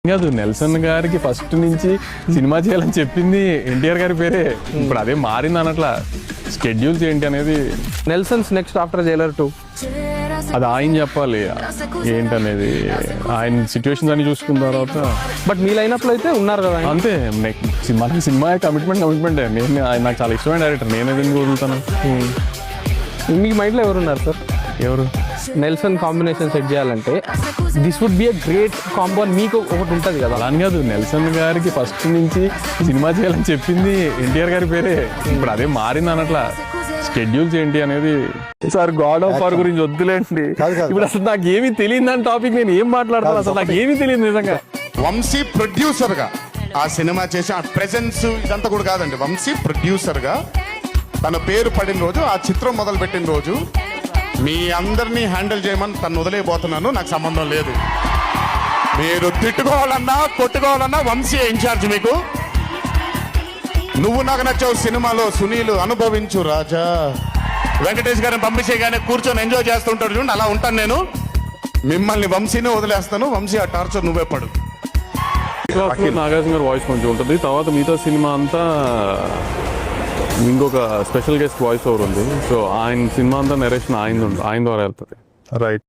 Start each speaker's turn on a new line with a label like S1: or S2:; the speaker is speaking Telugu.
S1: కాదు, నెల్సన్ గారికి ఫస్ట్ నుంచి సినిమా చేయాలని చెప్పింది ఎన్టీఆర్ గారి పేరే. ఇప్పుడు అదే మారింది అన్నట్లా. స్కెడ్యూల్స్ ఏంటి అనేది
S2: నెల్సన్స్ నెక్స్ట్ ఆఫ్టర్ జైలర్ 2
S1: అది ఆయన చెప్పాలి ఏంటనేది. ఆయన సిచ్యువేషన్స్ అని చూసుకున్న తర్వాత
S2: బట్ మీ లైనప్ లో అయితే ఉన్నారు కదా ఆయన.
S1: అంతే. మనకి సినిమా కమిట్మెంట్. నేను నాకు చాలా ఇష్టమైన డైరెక్టర్, నేను ఎందుకు వదులుతాను.
S2: మీ మైండ్ లో ఎవరున్నారు సార్?
S1: ఎవరు?
S2: నెల్సన్ కాంబినేషన్ సెట్ చేయాలంటే this would be a great combo అని మీకు ఒకటి ఉంటుంది కదా.
S1: అలా అని కాదు, నెల్సన్ గారికి ఫస్ట్ నుంచి సినిమా చేయాలని చెప్పింది ఎన్టీఆర్ గారి పేరే. ఇప్పుడు అదే మారింది అన్నట్లా. స్కెడ్యూల్స్ ఏంటి అనేది. సార్ గాడ్ ఆఫ్ వార్ గురించి వద్దులేండి. ఇప్పుడు అసలు నాకు ఏమీ తెలియదు అని టాపిక్ నేను ఏం మాట్లాడతాను, అసలు నాకు ఏమీ తెలియదు నిజంగా.
S3: వంశీ ప్రొడ్యూసర్ గా ఆ సినిమా చేసి ఆ ప్రెజెన్స్ ఇదంతా కూడా కాదండి. వంశీ ప్రొడ్యూసర్ గా తన పేరు పడిన రోజు, ఆ చిత్రం మొదలు పెట్టిన రోజు మీ అందరినీ హ్యాండిల్ చేయమని తను వదిలేయబోతున్నాను. నాకు సంబంధం లేదు. మీరు తిట్టుకోవాలన్నా కొట్టుకోవాలన్నా వంశీ ఇన్ఛార్జ్ మీకు. నువ్వు నాకు నచ్చావు సినిమాలో సునీల్ అనుభవించు రాజా. వెంకటేష్ గారిని పంపించేగానే కూర్చొని ఎంజాయ్ చేస్తుంటాడు చూడండి, అలా ఉంటాను నేను. మిమ్మల్ని వంశీనే వదిలేస్తాను. వంశీ ఆ టార్చర్ నువ్వే పడు.
S1: నాగార్జున గారి వాయిస్ కొంచెం ఉంటుంది. తర్వాత మిగతా సినిమా అంతా ఇంకొక స్పెషల్ గెస్ట్ వాయిస్ ఓవర్ ఉంది. సో ఆయన సినిమా అంతా నెరేషన్ ఆయన ద్వారా వెళ్తుంది.
S4: రైట్.